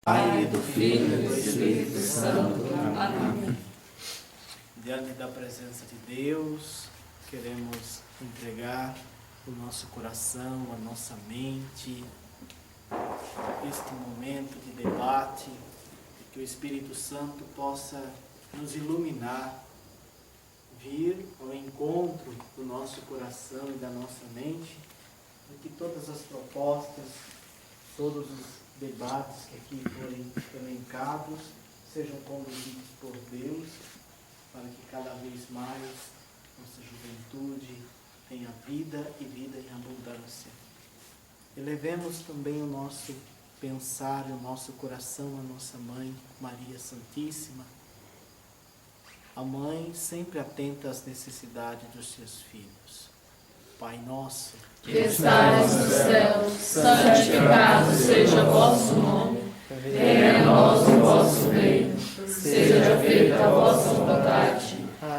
Pai, e do Filho e do Espírito Santo. Amém. Diante da presença de Deus, queremos entregar o nosso coração, a nossa mente, este momento de debate, que o Espírito Santo possa nos iluminar, vir ao encontro do nosso coração e da nossa mente, para que todas as propostas, todos os debates que aqui forem elencados sejam conduzidos por Deus, para que cada vez mais nossa juventude tenha vida e vida em abundância. Elevemos também o nosso pensar, o nosso coração à nossa Mãe, Maria Santíssima, a Mãe sempre atenta às necessidades dos seus filhos. Pai nosso, que estais no céu, santificado seja o vosso nome. Venha a nós o vosso reino. Seja feita a vossa vontade,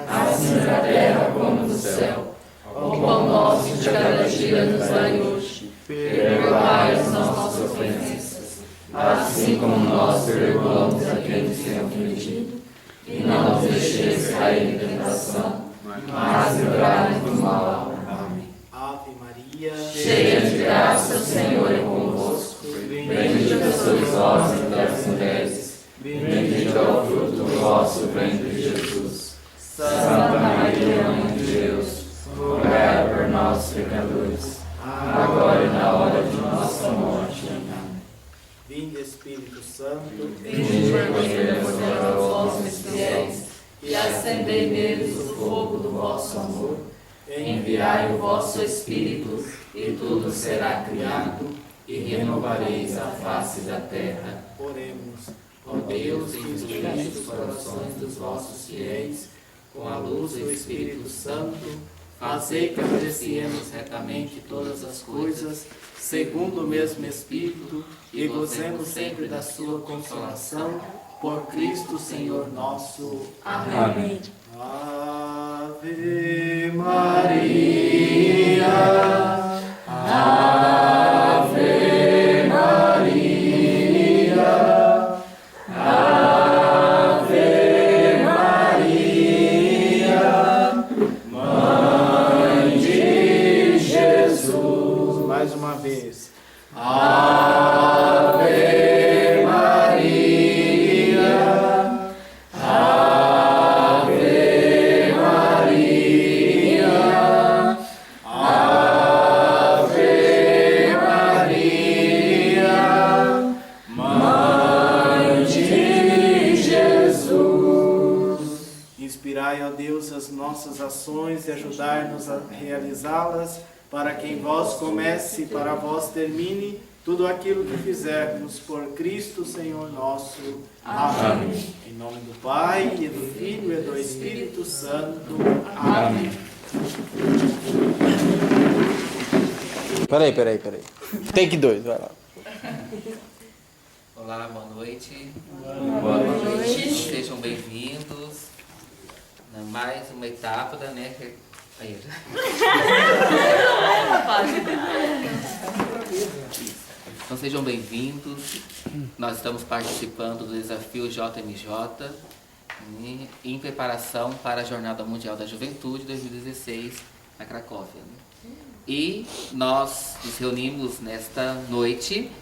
assim na terra como no céu. O pão nosso de cada dia nos dai hoje. Perdoai as nossas ofensas, assim como nós perdoamos a quem nos tem ofendido. E não nos deixeis cair em tentação, mas livrai-nos do mal. Ave Maria, cheia de graça, o Senhor é convosco. Bendita sois vós entre as mulheres, bendito é o fruto do vosso ventre, Jesus. Santa Maria, Mãe de Deus, rogai por nós, pecadores, agora e na hora de nossa morte. Amém. Vinde Espírito Santo, Vinde encher os vossos fiéis e acendei neles o fogo do vosso amor. Enviai o vosso Espírito, e tudo será criado, e renovareis a face da terra. Oremos. Ó Deus, instruís os corações dos vossos fiéis, com a luz do Espírito Santo, fazei que apreciemos retamente todas as coisas, segundo o mesmo Espírito, e gozemos sempre da sua consolação, por Cristo Senhor nosso. Amém. Ave Maria, Ave Maria, Ave Maria, Mãe de Jesus. mais uma vez. Ave Maria, Ave Maria, Ave Maria, Mãe de Jesus. Inspirai, ó Deus, as nossas ações e ajudai-nos a realizá-las, para que em vós comece e para vós termine tudo aquilo que fizermos por Cristo Senhor nosso. Amém. Em nome do Pai, e do Filho, e do Espírito Santo. Amém. Peraí. Take 2, vai lá. Olá, boa noite. Boa noite. Sejam bem-vindos a mais uma etapa da Aí, então sejam bem-vindos. Nós estamos participando do desafio JMJ em preparação para a Jornada Mundial da Juventude 2016 na Cracóvia. E nós nos reunimos nesta noite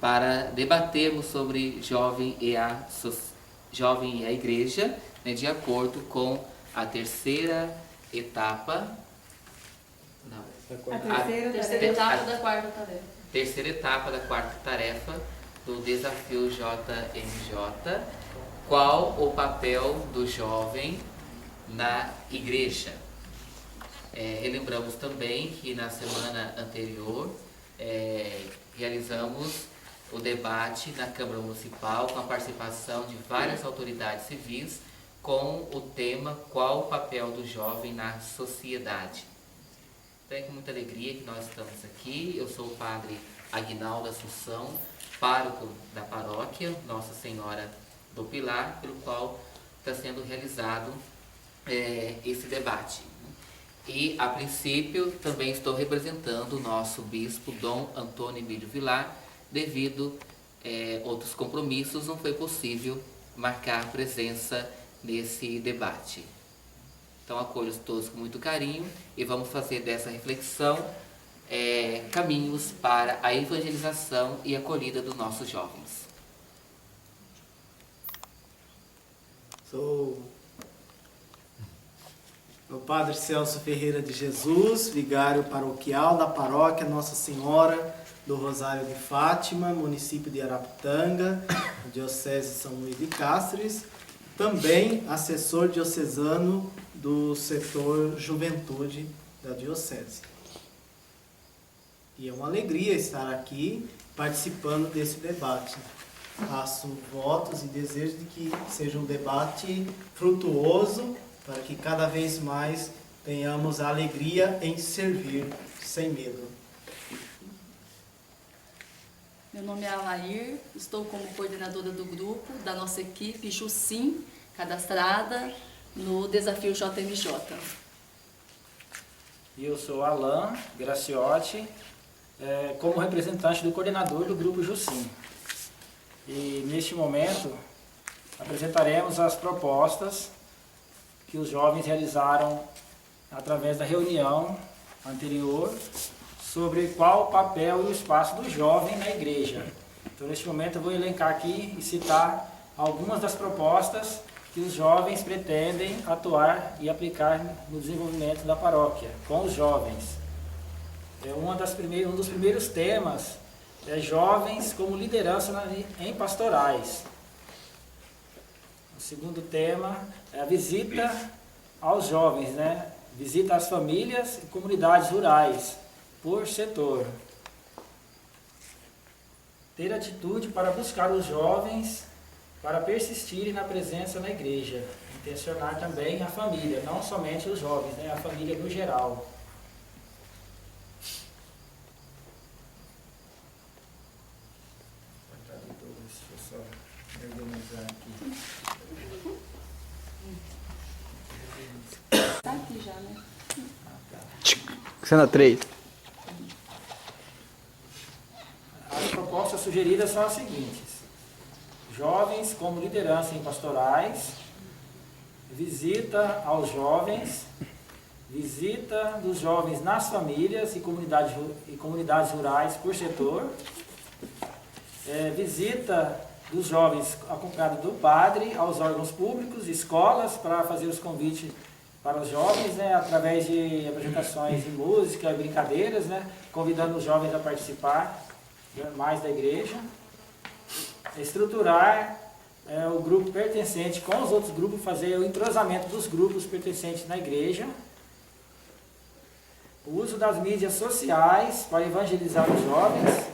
para debatermos sobre jovem e a igreja, de acordo com a terceira etapa. Não. A terceira etapa da quarta tarefa. Terceira etapa da quarta tarefa do desafio JMJ. Qual o papel do jovem na igreja? Relembramos também que na semana anterior realizamos o debate na Câmara Municipal com a participação de várias autoridades civis com o tema Qual o papel do jovem na sociedade? Então é com muita alegria que nós estamos aqui. Eu sou o padre Aguinaldo Assunção, pároco da paróquia Nossa Senhora do Pilar, pelo qual está sendo realizado esse debate. E, a princípio, também estou representando o nosso bispo, Dom Antônio Emílio Vilar, devido outros compromissos, não foi possível marcar presença nesse debate. Então, acolho todos com muito carinho e vamos fazer dessa reflexão caminhos para a evangelização e acolhida dos nossos jovens. Sou o Padre Celso Ferreira de Jesus, vigário paroquial da paróquia Nossa Senhora do Rosário de Fátima, município de Araputanga, diocese de São Luís de Cáceres, também assessor diocesano do setor juventude da diocese. E é uma alegria estar aqui participando desse debate. Faço votos e desejo de que seja um debate frutuoso para que cada vez mais tenhamos a alegria em servir sem medo. Meu nome é Alair, estou como coordenadora do grupo da nossa equipe Jusim, cadastrada no Desafio JMJ. E eu sou Alain Graciotti, como representante do coordenador do grupo Jusim. E neste momento apresentaremos as propostas que os jovens realizaram através da reunião anterior sobre qual o papel e o espaço do jovem na igreja. Então, neste momento eu vou elencar aqui e citar algumas das propostas que os jovens pretendem atuar e aplicar no desenvolvimento da paróquia com os jovens. Um dos primeiros temas é jovens como liderança em pastorais. O segundo tema é a visita aos jovens, visita às famílias e comunidades rurais, por setor. Ter atitude para buscar os jovens para persistirem na presença na igreja. Intencionar também a família, não somente os jovens, a família no geral. Deixa eu só organizar aqui. Tá aqui já, né? Cena 3. As propostas sugeridas são as seguintes: jovens como liderança em pastorais, visita aos jovens, visita dos jovens nas famílias e comunidades rurais por setor, visita dos jovens acompanhada do padre aos órgãos públicos, escolas, para fazer os convites para os jovens, através de apresentações de música e brincadeiras, convidando os jovens a participar mais da igreja. Estruturar o grupo pertencente com os outros grupos, fazer o entrosamento dos grupos pertencentes na igreja. O uso das mídias sociais para evangelizar os jovens,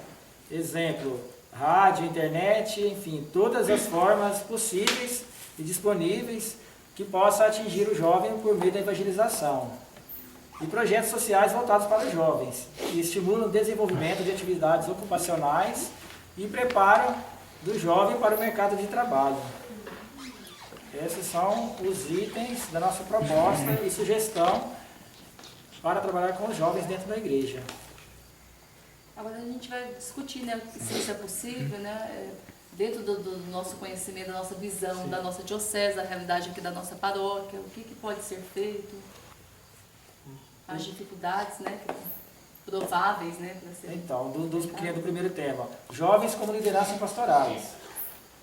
exemplo, rádio, internet, enfim, todas as formas possíveis e disponíveis que possa atingir o jovem por meio da evangelização. E projetos sociais voltados para os jovens, que estimulam o desenvolvimento de atividades ocupacionais e preparam do jovem para o mercado de trabalho. Esses são os itens da nossa proposta e sugestão para trabalhar com os jovens dentro da igreja. Agora a gente vai discutir, se isso é possível, dentro do nosso conhecimento, da nossa visão, sim, da nossa diocese, da realidade aqui da nossa paróquia, o que pode ser feito, as dificuldades, prováveis, para ser... Então, do primeiro tema, jovens como liderança em pastorais.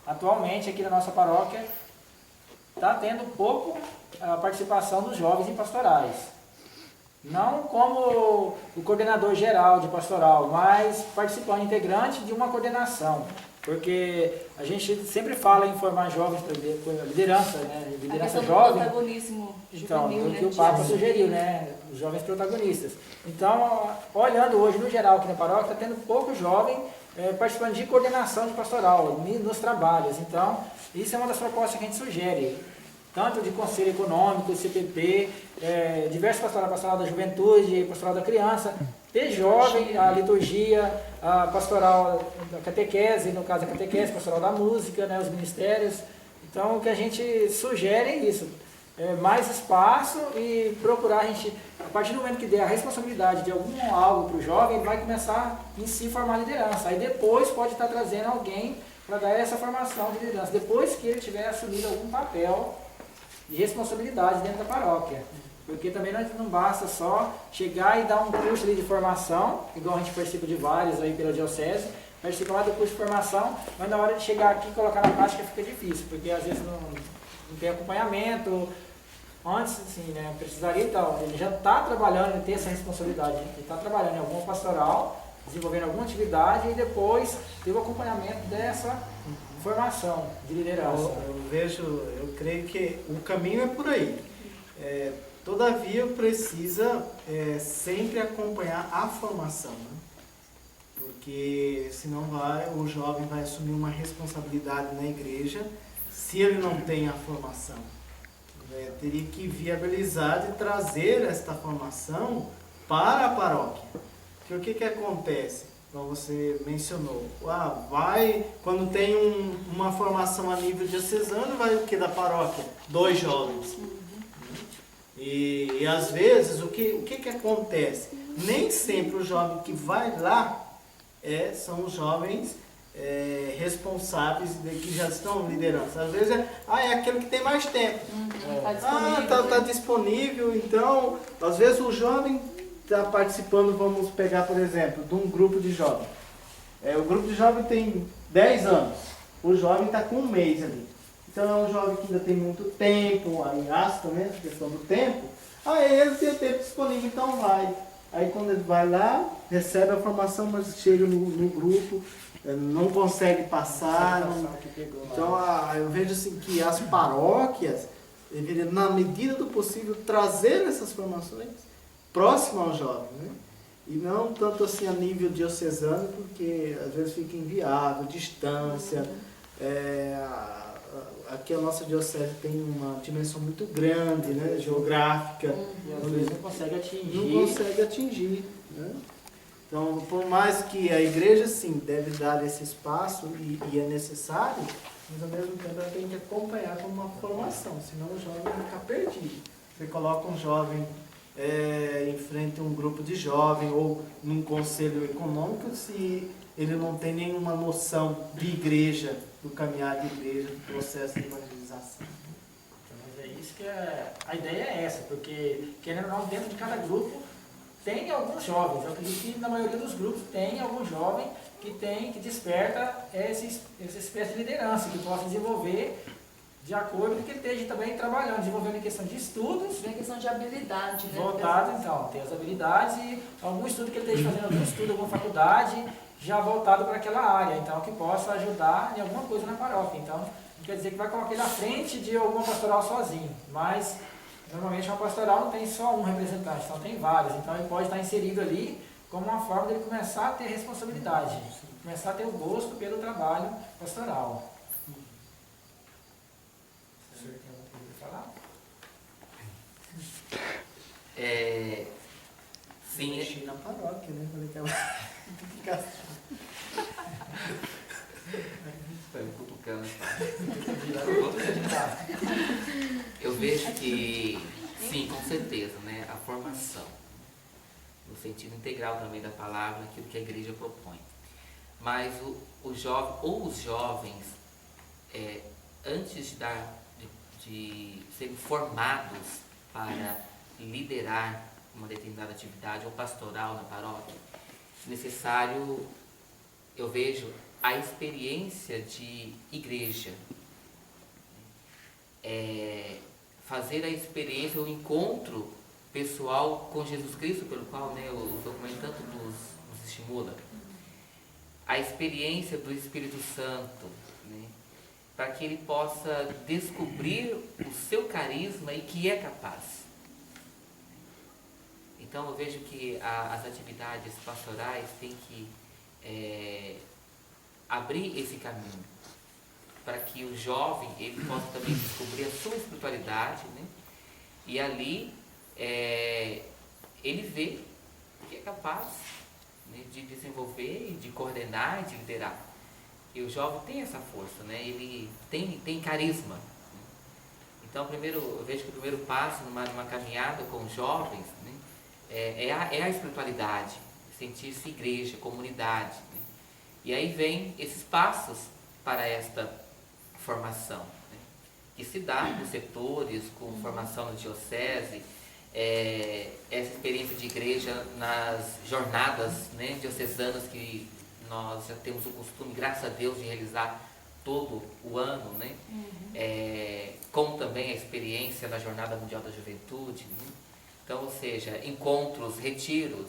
Atualmente, aqui na nossa paróquia, está tendo pouco a participação dos jovens em pastorais. Não como o coordenador geral de pastoral, mas participando, integrante de uma coordenação. Porque a gente sempre fala em formar jovens para liderança, liderança jovem. Protagonismo então, juvenil, o que o Papa sugeriu, os jovens protagonistas. Então, olhando hoje no geral aqui na paróquia, está tendo pouco jovem participando de coordenação de pastoral, nos trabalhos. Então, isso é uma das propostas que a gente sugere. Tanto de Conselho Econômico, CPP, diversos pastoral da juventude, pastoral da criança, ter jovem, a liturgia, a pastoral da catequese, no caso a catequese, pastoral da música, os ministérios. Então, o que a gente sugere é isso, mais espaço e procurar a gente, a partir do momento que der a responsabilidade de algo para o jovem, ele vai começar em si formar liderança. Aí depois pode estar trazendo alguém para dar essa formação de liderança, depois que ele tiver assumido algum papel de responsabilidade dentro da paróquia. Porque também não basta só chegar e dar um curso ali de formação, igual a gente participa de vários aí pela diocese, participa lá do curso de formação, mas na hora de chegar aqui e colocar na prática fica difícil, porque às vezes não tem acompanhamento. Antes, assim, né, precisaria então, ele já está trabalhando, ele tem essa responsabilidade, ele está trabalhando em alguma pastoral, desenvolvendo alguma atividade e depois ter o acompanhamento dessa formação de liderança. Eu creio que o caminho é por aí. Todavia, precisa sempre acompanhar a formação, né? Porque senão o jovem vai assumir uma responsabilidade na igreja se ele não tem a formação. Teria que viabilizar e trazer esta formação para a paróquia. Porque o que acontece? Como você mencionou, quando tem uma formação a nível diocesano, vai o que da paróquia? 2 jovens. E às vezes, o que acontece? Nem sempre o jovem que vai lá são os jovens responsáveis que já estão liderando. Às vezes é aquele que tem mais tempo. Está disponível. Então, às vezes o jovem está participando, vamos pegar por exemplo, de um grupo de jovens. O grupo de jovens tem 10 anos. O jovem está com 1 mês ali. Então é um jovem que ainda tem muito tempo, aí gasta, né, a questão do tempo. Ele tem tempo disponível, então vai. Aí quando ele vai lá, recebe a formação, mas chega no grupo, não consegue passar. Então eu vejo assim que as paróquias deveriam, na medida do possível, trazer essas formações próximas ao jovem, né? E não tanto assim a nível diocesano, porque às vezes fica inviável, distância. Aqui a nossa diocese tem uma dimensão muito grande, né, geográfica. E às vezes não consegue atingir. Não consegue atingir, né? Então, por mais que a igreja, sim, deve dar esse espaço e é necessário, mas ao mesmo tempo ela tem que acompanhar com uma formação, senão o jovem vai ficar perdido. Você coloca um jovem em frente a um grupo de jovens ou num conselho econômico, se ele não tem nenhuma noção de igreja, do caminhar de igreja, do processo de evangelização. Mas é isso que a ideia é essa, porque querendo ou não, dentro de cada grupo tem alguns jovens. Eu acredito que na maioria dos grupos tem algum jovem que desperta essa espécie de liderança, que possa desenvolver de acordo com o que ele esteja também trabalhando, desenvolvendo em questão de estudos. Em questão de habilidade, né? Voltado, então, tem as habilidades e algum estudo que ele esteja fazendo, algum estudo, alguma faculdade, já voltado para aquela área, então, que possa ajudar em alguma coisa na paróquia. Então, não quer dizer que vai colocar ele à frente de alguma pastoral sozinho, mas normalmente uma pastoral não tem só um representante, então tem vários. Então, ele pode estar inserido ali como uma forma dele começar a ter responsabilidade, começar a ter o gosto pelo trabalho pastoral. O senhor tem alguma coisa para falar? Sim, Mexi na paróquia, né? Falei que ela foi me cutucando. Eu vejo que, sim, com certeza, né, a formação, no sentido integral também da palavra, aquilo que a igreja propõe. Mas o jovem, ou os jovens, antes de serem formados para liderar uma determinada atividade ou pastoral na paróquia, necessário, eu vejo, a experiência de igreja. Fazer a experiência, o encontro pessoal com Jesus Cristo, pelo qual, né, o documento tanto nos estimula. A experiência do Espírito Santo, né, para que ele possa descobrir o seu carisma e que é capaz. Então eu vejo que as atividades pastorais têm que abrir esse caminho para que o jovem ele possa também descobrir a sua espiritualidade, né? E ali ele vê que é capaz, né, de desenvolver e de coordenar e de liderar. E o jovem tem essa força, né? Ele tem carisma. Então eu vejo que o primeiro passo numa caminhada com os jovens, né, é a espiritualidade, sentir-se igreja, comunidade, né? E aí vem esses passos para esta formação, né? Que se dá nos setores, com formação na diocese, essa experiência de igreja nas jornadas, né, diocesanas que nós já temos o costume, graças a Deus, de realizar todo o ano, né? Como também a experiência da Jornada Mundial da Juventude, né? Então, ou seja, encontros, retiros,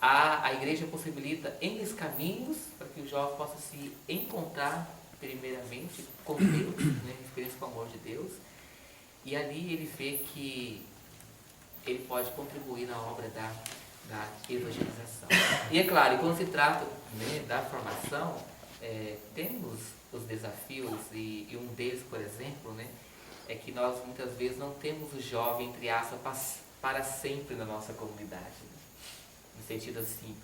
a igreja possibilita N caminhos para que o jovem possa se encontrar primeiramente com Deus, né? Experiência com o amor de Deus, e ali ele vê que ele pode contribuir na obra da evangelização. E é claro, quando se trata, né, da formação, temos os desafios, e um deles, por exemplo, né, é que nós muitas vezes não temos o jovem, entre aspas, para sempre na nossa comunidade. Né? No sentido assim,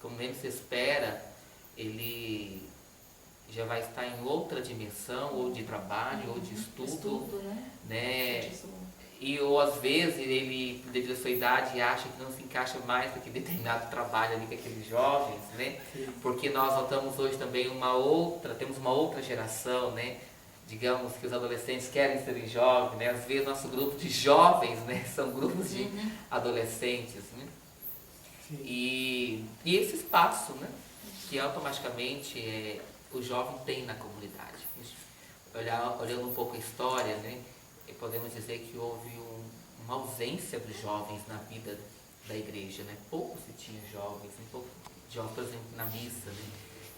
como nem se espera, ele já vai estar em outra dimensão, ou de trabalho, ou de estudo, né? Ou às vezes ele, devido à sua idade, acha que não se encaixa mais naquele determinado trabalho ali com aqueles jovens, né? Porque nós notamos hoje também temos uma outra geração, né? Digamos que os adolescentes querem ser jovens, né? Às vezes nosso grupo de jovens, né, são grupos de adolescentes, né? E esse espaço, né, que automaticamente o jovem tem na comunidade. Olhando um pouco a história, né, podemos dizer que houve uma ausência dos jovens na vida da igreja, né? Pouco se tinha jovens, pouco jovens, por exemplo, na missa, né?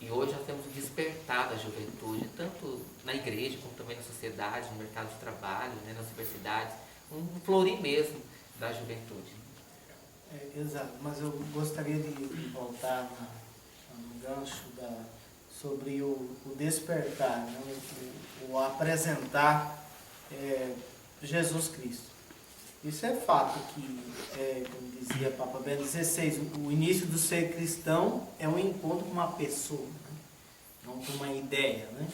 E hoje nós temos o despertar da juventude, tanto na igreja como também na sociedade, no mercado de trabalho, né, nas universidades, um florir mesmo da juventude. Exato, mas eu gostaria de voltar no gancho sobre o despertar, né? o apresentar Jesus Cristo. Isso é fato que, como dizia Papa Bento XVI, o início do ser cristão é um encontro com uma pessoa, né? Não com uma ideia, né?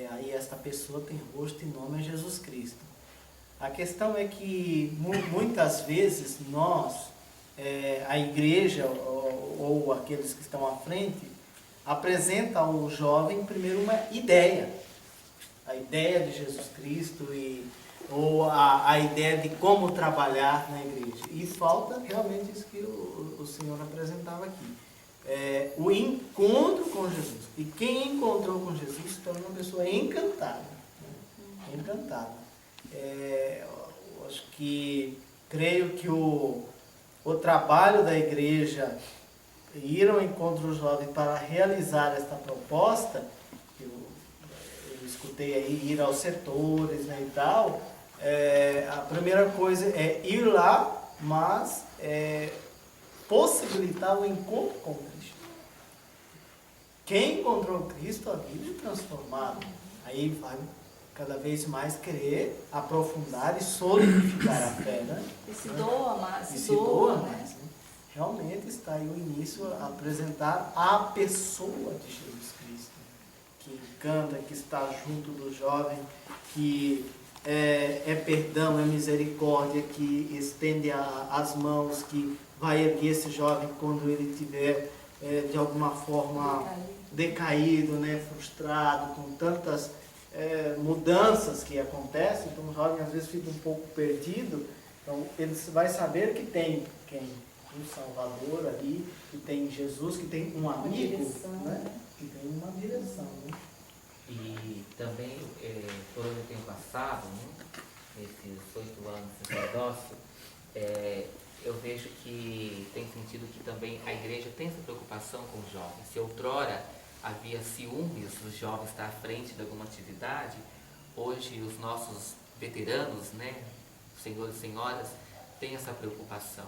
Aí esta pessoa tem rosto e nome, é Jesus Cristo. A questão é que muitas vezes nós, a igreja ou aqueles que estão à frente, apresenta ao jovem primeiro uma ideia, a ideia de Jesus Cristo ou a ideia de como trabalhar na igreja. E falta realmente isso que o Senhor apresentava aqui. O encontro com Jesus. E quem encontrou com Jesus se torna uma pessoa encantada. Né? Encantada. Acho que, creio que o trabalho da igreja ir ao encontro do jovem para realizar esta proposta, eu escutei aí ir aos setores, né, e tal, a primeira coisa é ir lá, mas possibilitar o encontro com Cristo. Quem encontrou Cristo, a vida é transformada. Aí vai cada vez mais querer aprofundar e solidificar a fé, né? E se doa mais. E se doa mais, né? Realmente está aí o início a apresentar a pessoa de Jesus Cristo, que encanta, que está junto do jovem, que é perdão, é misericórdia, que estende as mãos, que vai erguer esse jovem quando ele estiver de alguma forma decaído, né, frustrado, com tantas mudanças que acontecem. Então o jovem às vezes fica um pouco perdido. Então ele vai saber que tem um Salvador ali, que tem Jesus, que tem um amigo, né? Que tem uma direção. Né? E também, por onde eu tenho passado, né, esses 8 anos de sacerdócio, eu vejo que tem sentido que também a igreja tem essa preocupação com os jovens. Se outrora havia ciúmes dos jovens estar à frente de alguma atividade, hoje os nossos veteranos, né, senhores e senhoras, têm essa preocupação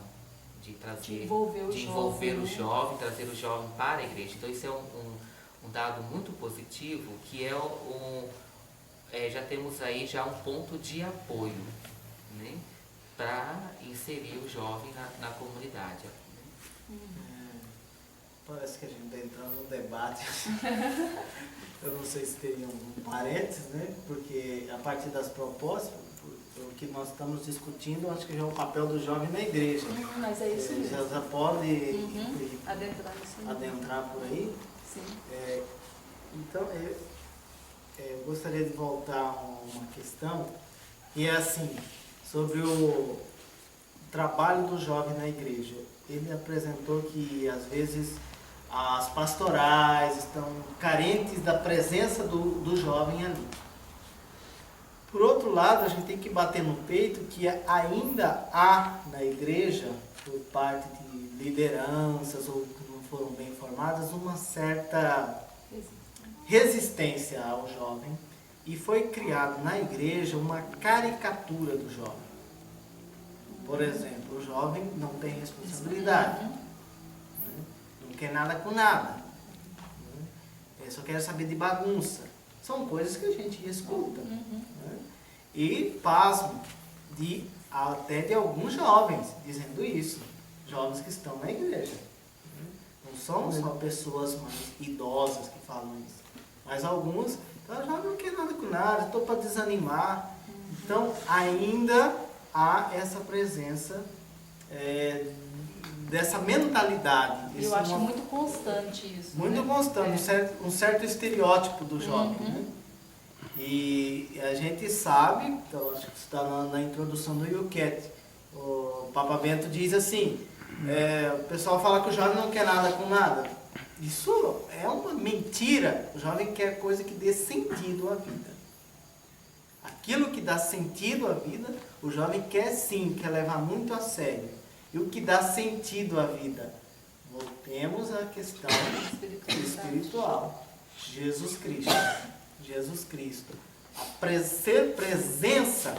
de trazer, de envolver o jovem, trazer o jovem para a igreja. Então isso é um dado muito positivo, que já temos aí já um ponto de apoio, né, para inserir o jovem na comunidade. Parece que a gente está entrando num debate. Eu não sei se teria um parênteses, né? Porque a partir das propostas, o que nós estamos discutindo, acho que já é o papel do jovem na igreja. Mas é isso mesmo. Já pode adentrar por aí. Sim. Então, eu gostaria de voltar a uma questão, e é assim, sobre o trabalho do jovem na igreja. Ele apresentou que, às vezes, as pastorais estão carentes da presença do jovem ali. Por outro lado, a gente tem que bater no peito que ainda há na igreja, por parte de lideranças ou que não foram bem formadas, uma certa resistência ao jovem, e foi criado na igreja uma caricatura do jovem. Por exemplo, o jovem não tem responsabilidade, né? Não quer nada com nada, né? Ele só quer saber de bagunça. São coisas que a gente escuta, né? E pasmo até de alguns jovens dizendo isso, jovens que estão na igreja. Não são só pessoas mais idosas que falam isso, mas alguns, já não quer nada com nada, estou para desanimar. Então, ainda há essa presença dessa mentalidade. Eu acho muito constante isso. Muito constante, um certo estereótipo do jovem. Né? E a gente sabe, então, acho que está na introdução do Yucat, o Papa Bento diz assim, o pessoal fala que o jovem não quer nada com nada. Isso é uma mentira. O jovem quer coisa que dê sentido à vida. Aquilo que dá sentido à vida, o jovem quer sim, quer levar muito a sério. E o que dá sentido à vida? Voltemos à questão espiritual. Jesus Cristo. Jesus Cristo. Ser presença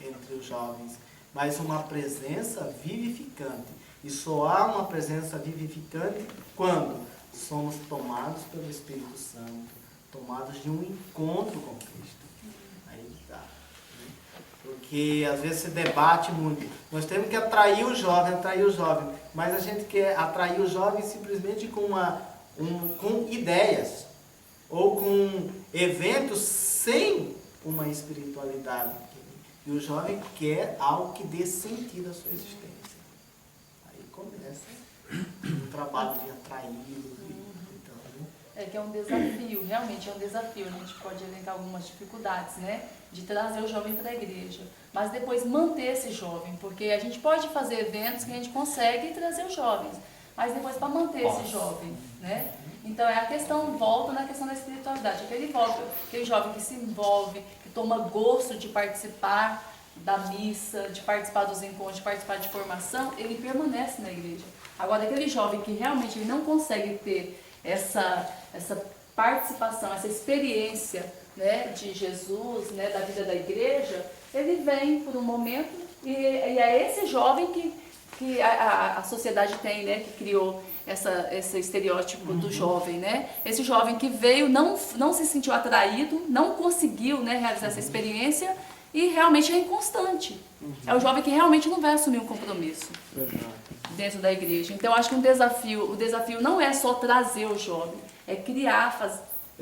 entre os jovens, mas uma presença vivificante. E só há uma presença vivificante quando somos tomados pelo Espírito Santo, tomados de um encontro com Cristo. Aí está. Porque às vezes se debate muito. Nós temos que atrair o jovem, mas a gente quer atrair o jovem simplesmente com ideias ou com eventos sem uma espiritualidade. E o jovem quer algo que dê sentido à sua existência. Aí começa o trabalho de atraí-lo. Então, né? Que é um desafio, realmente é um desafio. A gente pode elencar algumas dificuldades, né? De trazer o jovem para a igreja. Mas depois manter esse jovem, porque a gente pode fazer eventos que a gente consegue trazer os jovens. Mas depois para manter esse jovem, né? Então a questão volta na questão da espiritualidade. Aquele jovem que se envolve, que toma gosto de participar da missa, de participar dos encontros, de participar de formação, ele permanece na igreja. Agora, aquele jovem que realmente ele não consegue ter essa participação, essa experiência, né, de Jesus, né, da vida da igreja, ele vem por um momento e é esse jovem que a sociedade tem, né, que criou esse estereótipo do jovem, né? Esse jovem que veio, não se sentiu atraído, não conseguiu, né, realizar essa experiência e realmente é inconstante. É o jovem que realmente não vai assumir um compromisso dentro da igreja. Então, eu acho que o desafio não é só trazer o jovem, é criar,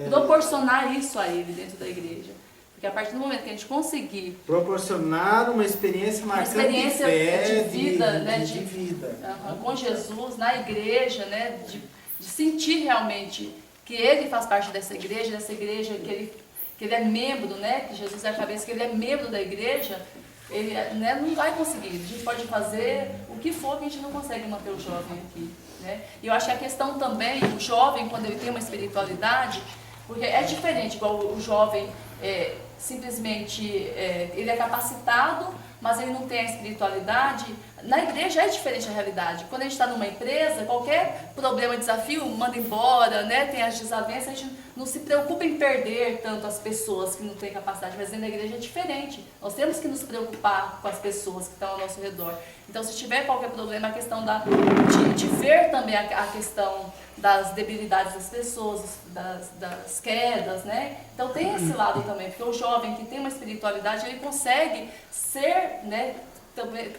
proporcionar isso a ele dentro da igreja. Porque a partir do momento que a gente conseguir proporcionar uma experiência marcante de fé, de vida, né, de vida. Com Jesus, na igreja, né, de sentir realmente que ele faz parte dessa igreja que ele é membro, né, que Jesus é a cabeça, que ele é membro da igreja, ele, né, não vai conseguir. A gente pode fazer o que for que a gente não consegue manter o jovem aqui, né? E eu acho que a questão também, o jovem, quando ele tem uma espiritualidade, porque é diferente, igual o jovem simplesmente ele é capacitado, mas ele não tem a espiritualidade. Na igreja é diferente a realidade. Quando a gente está numa empresa, qualquer problema, desafio, manda embora, né? Tem as desavenças, a gente não se preocupa em perder tanto as pessoas que não têm capacidade, mas dentro da igreja é diferente. Nós temos que nos preocupar com as pessoas que estão ao nosso redor. Então, se tiver qualquer problema, a questão de ver também a questão das debilidades das pessoas, das quedas, né? Então tem esse lado também, porque o jovem que tem uma espiritualidade, ele consegue ser, né, também,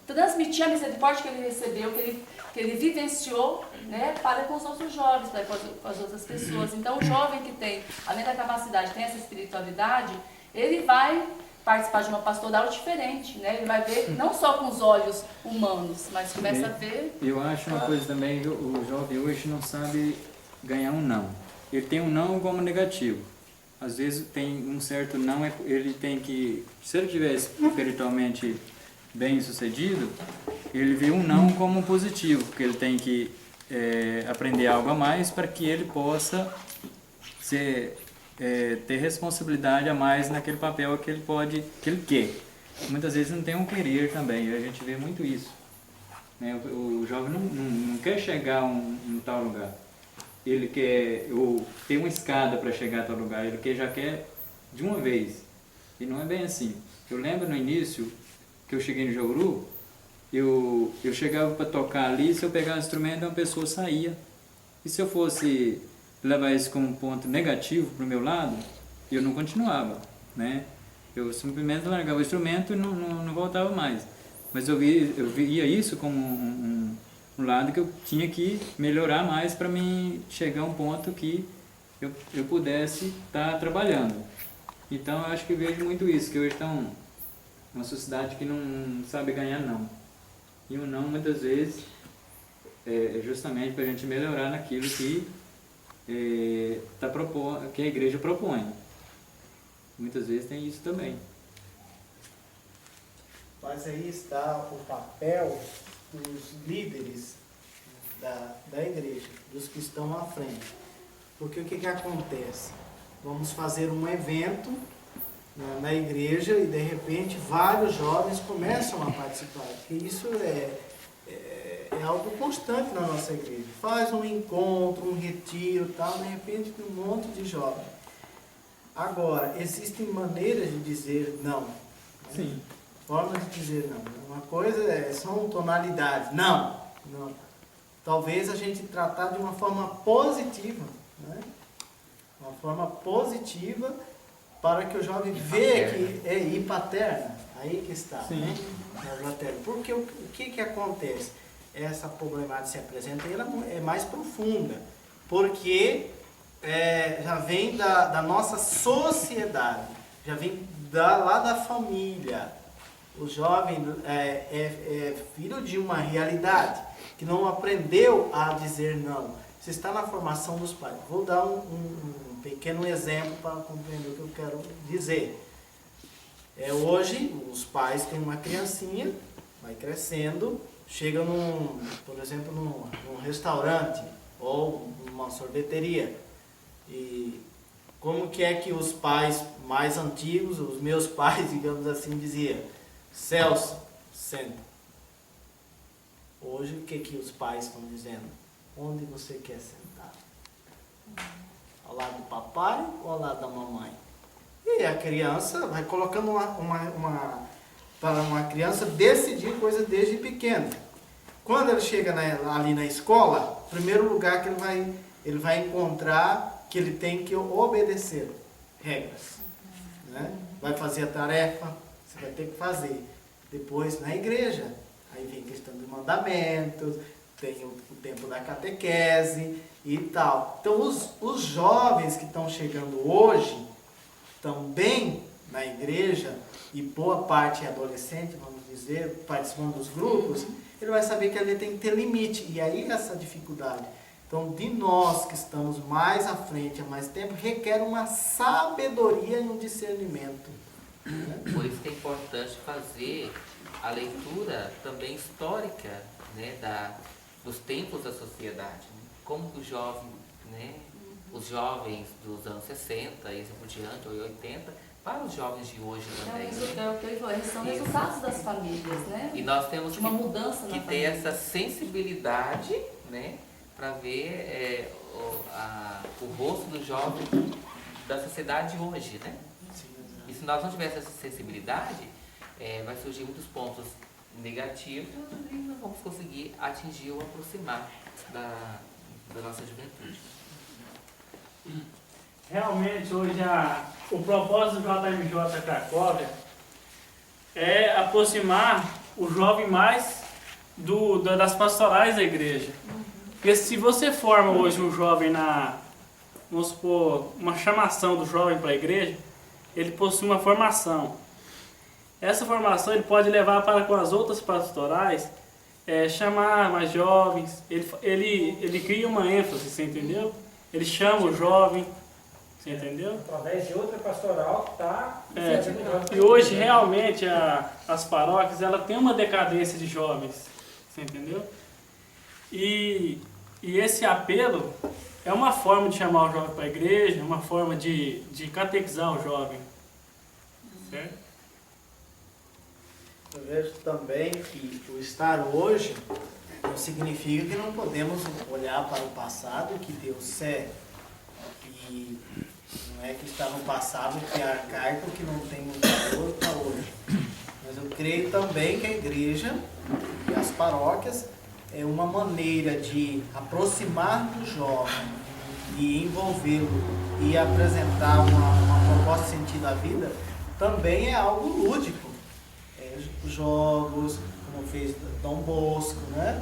transmitir a misericórdia que ele recebeu, que ele vivenciou, né, para com os outros jovens, para com as outras pessoas. Então o jovem que tem, além da capacidade, tem essa espiritualidade, ele vai participar de uma pastoral diferente, né? Ele vai ver não só com os olhos humanos, mas começa a ver... Eu acho uma coisa também, o jovem hoje não sabe ganhar um não. Ele tem um não como negativo. às vezes tem um certo não, ele tem que, se ele estiver espiritualmente bem sucedido, ele vê um não como positivo, porque ele tem que aprender algo a mais para que ele possa ter responsabilidade a mais naquele papel que ele quer. Muitas vezes não tem um querer também, a gente vê muito isso, né? O jovem não quer chegar a um tal lugar. Ele quer ter uma escada para chegar a tal lugar, ele já quer de uma vez. E não é bem assim. Eu lembro no início que eu cheguei no Jauru, eu chegava para tocar ali, se eu pegar o instrumento, uma pessoa saía. E se eu fosse levar isso como um ponto negativo para o meu lado, eu não continuava, né? Eu simplesmente largava o instrumento e não voltava mais. Mas eu via isso como um lado que eu tinha que melhorar mais para mim chegar a um ponto que eu pudesse estar trabalhando. Então eu acho que vejo muito isso, que hoje está uma sociedade que não sabe ganhar não. E o não muitas vezes é justamente para a gente melhorar naquilo que que a igreja propõe. Muitas vezes tem isso também. Mas aí está o papel dos líderes da igreja, dos que estão à frente. Porque o que acontece? Vamos fazer um evento na igreja e de repente vários jovens começam a participar. Porque isso é algo constante na nossa igreja. Faz um encontro, um retiro, tal, de repente tem um monte de jovens. Agora, existem maneiras de dizer não. Sim. Formas de dizer não. Uma coisa são tonalidades. Não. Talvez a gente tratar de uma forma positiva, né? Uma forma positiva para que o jovem veja que é ir paterna. Aí que está, né? Porque o que acontece? Essa problemática se apresenta e ela é mais profunda. Porque já vem da nossa sociedade, já vem lá da família. O jovem é filho de uma realidade que não aprendeu a dizer não. Você está na formação dos pais. Vou dar um pequeno exemplo para compreender o que eu quero dizer. Hoje, os pais têm uma criancinha, vai crescendo, chega por exemplo, num restaurante ou numa sorveteria. E como que é que os pais mais antigos, os meus pais, digamos assim, diziam? Celso, senta. Hoje, o que os pais estão dizendo? Onde você quer sentar? Ao lado do papai ou ao lado da mamãe? E a criança vai colocando para uma criança decidir coisas desde pequeno. Quando ele chega ali na escola, o primeiro lugar que ele vai encontrar que ele tem que obedecer regras, né? Vai fazer a tarefa, você vai ter que fazer. Depois na igreja, aí vem a questão dos mandamentos, tem o tempo da catequese e tal. Então os jovens que estão chegando hoje, também na igreja, e boa parte é adolescente, vamos dizer, participando dos grupos, ele vai saber que ali tem que ter limite. E aí essa dificuldade. Então, de nós que estamos mais à frente há mais tempo, requer uma sabedoria e um discernimento. Por isso que é importante fazer a leitura também histórica, né, dos tempos da sociedade. Né? Como que o jovem, né, os jovens dos anos 60 e assim por diante, ou 80, para os jovens de hoje também. São resultados das famílias, né? E nós temos uma mudança que ter essa sensibilidade, né, para ver o rosto do jovem da sociedade de hoje, né? E se nós não tivermos essa sensibilidade, vai surgir muitos pontos negativos e não vamos conseguir atingir ou aproximar da nossa juventude. Realmente, hoje o propósito do JMJ Cracóvia é aproximar o jovem mais das pastorais da igreja. Porque se você forma hoje um jovem vamos supor, uma chamação do jovem para a igreja, ele possui uma formação. Essa formação ele pode levar para com as outras pastorais, chamar mais jovens, ele cria uma ênfase, você entendeu? Ele chama o jovem, Você entendeu? Através de outra pastoral que está... E hoje, realmente, as paróquias, ela tem uma decadência de jovens. Você entendeu? E esse apelo é uma forma de chamar o jovem para a igreja, uma forma de catequizar o jovem. Certo? Eu vejo também que o estar hoje não significa que não podemos olhar para o passado, que Deus é. E não é que está no passado que é arcaico, que não tem muito valor para hoje. Mas eu creio também que a igreja e as paróquias é uma maneira de aproximar do jovem, de envolvê-lo e apresentar uma proposta de sentido à vida, também é algo lúdico. Jogos, como fez Dom Bosco, né?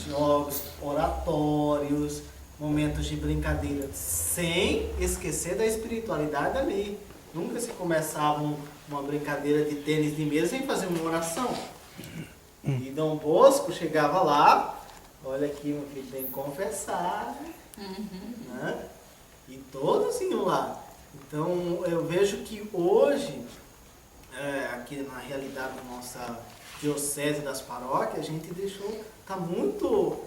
Jogos, oratórios, momentos de brincadeira, sem esquecer da espiritualidade ali. Nunca se começava uma brincadeira de tênis de mesa sem fazer uma oração. E Dom Bosco chegava lá, olha aqui, meu filho, tem que confessar, né? E todos iam lá. Então eu vejo que hoje, aqui na realidade da nossa diocese das paróquias, a gente está muito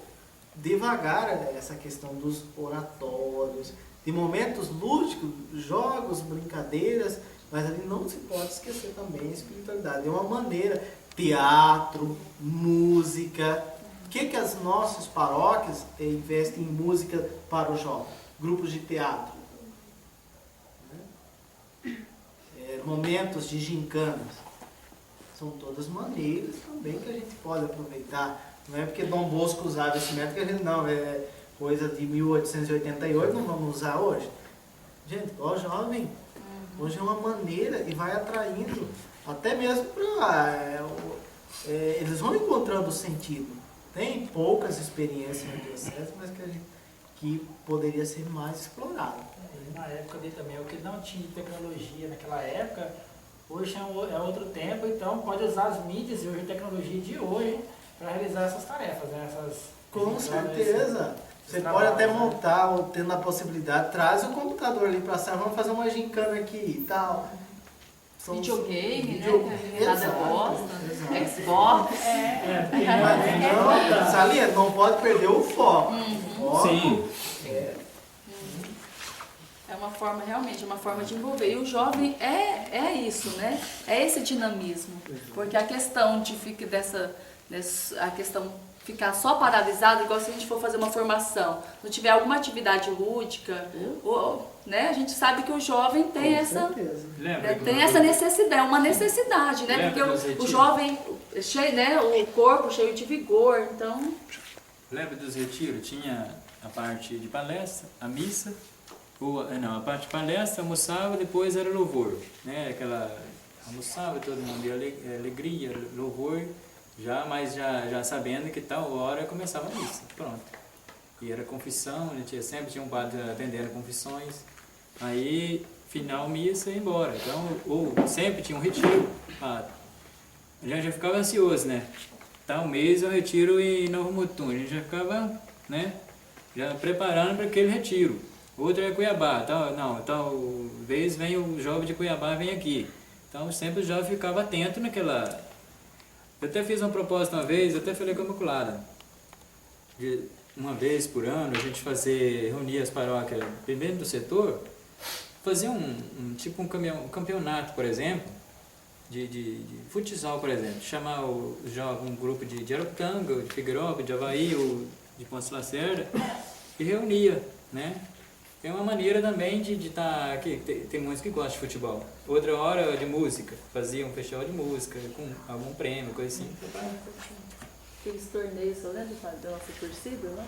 devagar essa questão dos oratórios, de momentos lúdicos, jogos, brincadeiras, mas ali não se pode esquecer também a espiritualidade. É uma maneira, teatro, música. O que as nossas paróquias investem em música para o jovem? Grupos de teatro. Momentos de gincanas. São todas maneiras também que a gente pode aproveitar. Não é porque Dom Bosco usava esse método que a gente não, é coisa de 1888, não vamos usar hoje. Gente, ó jovem, hoje é uma maneira e vai atraindo, até mesmo para... eles vão encontrando sentido. Tem poucas experiências na diocese, mas que poderia ser mais explorado. Na época dele também, o que não tinha tecnologia naquela época, hoje é outro tempo, então pode usar as mídias e hoje a tecnologia de hoje para realizar essas tarefas, né? Com certeza. Você pode até montar, ou tendo a possibilidade, traz o computador ali para a sala, vamos fazer uma gincana aqui e tal. Videogame, né? Nada gosta. Xbox. Mas não, Salinha, não pode perder o foco. Sim. É uma forma, realmente, uma forma de envolver. E o jovem é isso, né? É esse dinamismo. Porque a questão de ficar só paralisado, igual se a gente for fazer uma formação, não tiver alguma atividade lúdica, né? A gente sabe que o jovem tem essa necessidade, é uma necessidade, né? Porque o jovem, cheio, né? O corpo cheio de vigor, então... Lembra dos retiros? Tinha a parte de palestra, a missa, a parte de palestra, almoçava, depois era louvor, né? Almoçava, todo mundo ia alegria, louvor, mas já sabendo que tal hora começava a missa, pronto. E era confissão, sempre tinha um padre atendendo confissões, aí final missa e ia embora. Então, ou sempre tinha um retiro, a gente já ficava ansioso, né? Tal mês eu retiro em Novo Mutum, a gente já ficava, né? Já preparando para aquele retiro. Outro é Cuiabá, tal vez vem o jovem de Cuiabá, vem aqui. Então sempre já ficava atento naquela... Eu até fiz uma proposta uma vez, até falei com a Imaculada, de uma vez por ano a gente reunir as paróquias dentro do setor, fazer um campeonato, por exemplo, de futsal, por exemplo, chamar um grupo de Araputanga, de Figueirópolis, de Avaí ou de Pontes Lacerda e reunia, né? É uma maneira também de estar aqui, tem muitos que gostam de futebol. Outra hora de música, fazia um festival de música com algum prêmio, coisa assim. Aqueles torneios, só lembra da nossa torcida, né?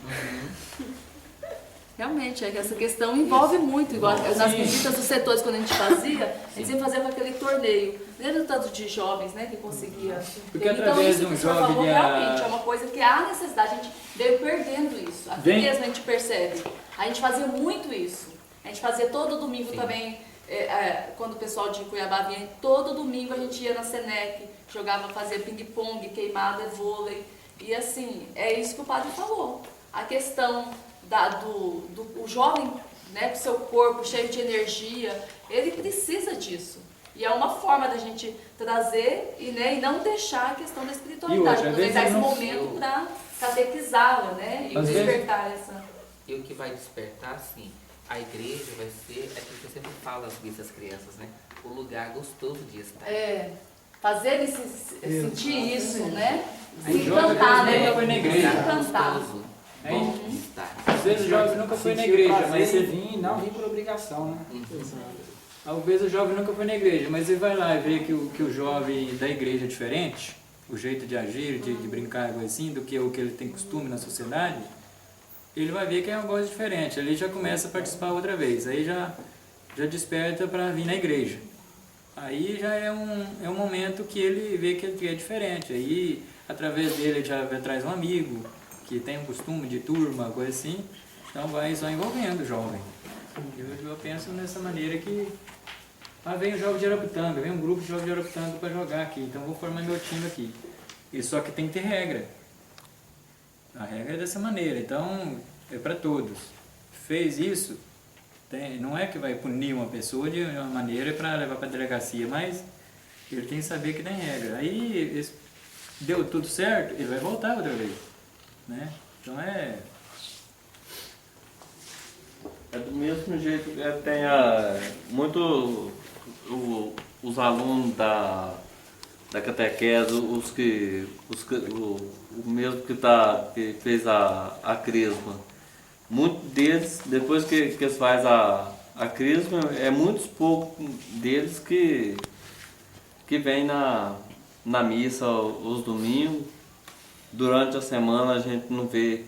Realmente, essa questão envolve muito, igual nas visitas dos setores quando a gente sempre fazia com aquele torneio. Lembra o tanto de jovens, né, que conseguia... Porque então, através isso de um que o senhor jovem... falou, realmente, é uma coisa que há necessidade, a gente veio perdendo isso. Aqui mesmo a gente percebe. A gente fazia muito isso. A gente fazia todo domingo também, quando o pessoal de Cuiabá vinha, todo domingo a gente ia na Senec, fazia ping-pong, queimada, vôlei. E assim, é isso que o padre falou. A questão o jovem né, com o seu corpo cheio de energia, ele precisa disso. E é uma forma da gente trazer e, né, e não deixar a questão da espiritualidade, outra, às vezes aproveitar esse não- momento para catequizá-la, né, e Às vezes- despertar essa... E o que vai despertar, sim, a igreja vai ser, é aquilo que eu sempre falo às vezes às crianças, né? O lugar gostoso de estar. Fazer ele sentir isso, né? Se O jovem encantar, nunca né? foi na Se igreja. encantar. Gostoso, É bom de estar. Às vezes o jovem nunca foi na Sentir o igreja, prazer mas de vir e não vir por obrigação, né? às vezes o jovem nunca foi na igreja, mas ele vai lá e vê que o jovem da igreja é diferente, o jeito de agir, de brincar, coisa assim, do que o que ele tem costume na sociedade, ele vai ver que é uma coisa diferente. Ali já começa a participar outra vez, aí já desperta para vir na igreja. Aí já é um momento que ele vê que ele é diferente. Aí, através dele, ele já traz um amigo que tem um costume de turma, coisa assim. Então vai só envolvendo o jovem. Eu penso nessa maneira que vem o jovem de Araputanga, vem um grupo de jovens de Araputanga para jogar aqui. Então vou formar meu time aqui. E só que tem que ter regra. A regra é dessa maneira. Então é para todos. Fez isso, não é que vai punir uma pessoa de uma maneira para levar para a delegacia, mas ele tem que saber que tem regra. Aí deu tudo certo, ele vai voltar outra vez, né? Então É do mesmo jeito que tem os alunos da catequese, o mesmo que fez a crisma. Muitos deles, depois que eles fazem a crisma, é muitos poucos deles que vêm na missa os domingos. Durante a semana a gente não vê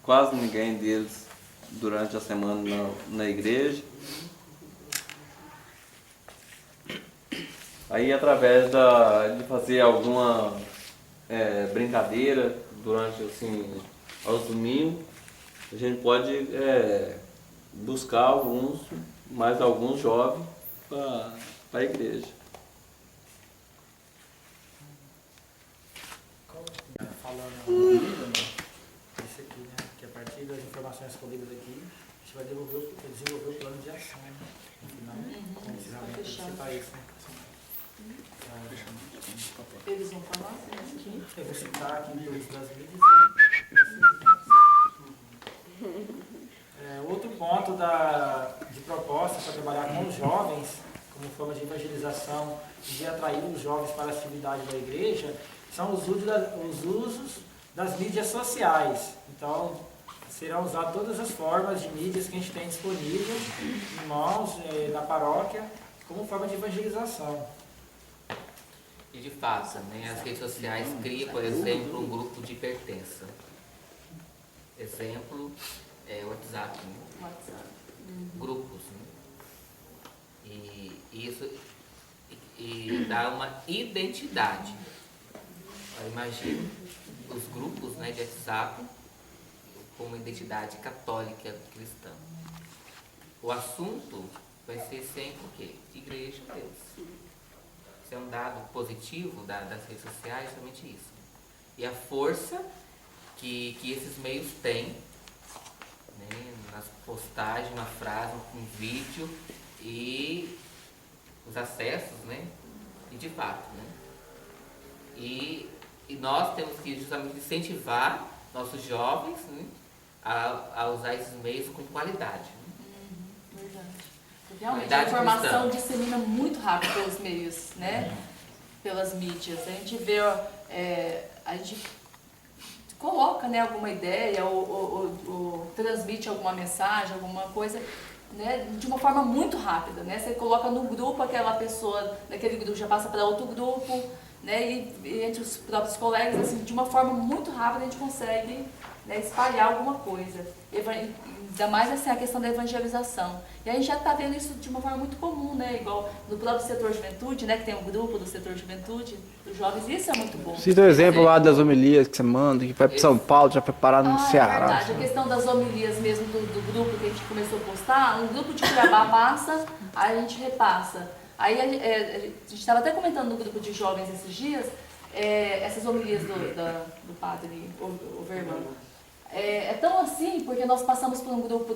quase ninguém deles durante a semana na igreja. Aí através de fazer alguma brincadeira durante assim, aos domingos, a gente pode buscar mais alguns jovens para a igreja. Falando isso aqui, né? Que a partir das informações colhidas aqui, a gente vai desenvolver o plano de ação, né? No final, com o encerramento desse país, né? Eles vão falar? Eu vou citar aqui em todas das mídias. Outro ponto de proposta para trabalhar com os jovens, como forma de evangelização e de atrair os jovens para a atividade da igreja, são os usos das mídias sociais. Então, serão usadas todas as formas de mídias que a gente tem disponível em mãos, na paróquia, como forma de evangelização. E de fato, né, as redes sociais criam, por exemplo, um grupo de pertença. Exemplo é o WhatsApp, né? Grupos. Né? E isso dá uma identidade. Imagina os grupos, né, de WhatsApp com uma identidade católica cristã. O assunto vai ser sempre o quê? Igreja de Deus. Isso é um dado positivo das redes sociais, somente isso. E a força que esses meios têm, né, nas postagens, uma frase, um vídeo e os acessos, né? E de fato, né? E nós temos que justamente incentivar nossos jovens, né, a usar esses meios com qualidade. Né? Verdade. Realmente, Qualidade a informação cristã. dissemina muito rápido pelos meios, né? Pelas mídias. A gente vê, a gente coloca, né, alguma ideia ou transmite alguma mensagem, alguma coisa, né, de uma forma muito rápida, né? Você coloca no grupo, aquela pessoa daquele grupo já passa para outro grupo, né? E entre os próprios colegas, assim, de uma forma muito rápida a gente consegue, né, espalhar alguma coisa. Ainda mais assim, a questão da evangelização. E a gente já está vendo isso de uma forma muito comum, né? Igual no próprio setor juventude, né? Que tem um grupo do setor juventude, dos jovens, isso é muito bom. Cita o exemplo lá das homilias que você manda, que vai para São Paulo, já foi parar no É Ceará. verdade, a questão das homilias mesmo do grupo que a gente começou a postar, um grupo de Cuiabá passa, aí a gente repassa. Aí a gente estava até comentando no grupo de jovens esses dias, essas homilias do padre Overman. É tão assim, porque nós passamos por um grupo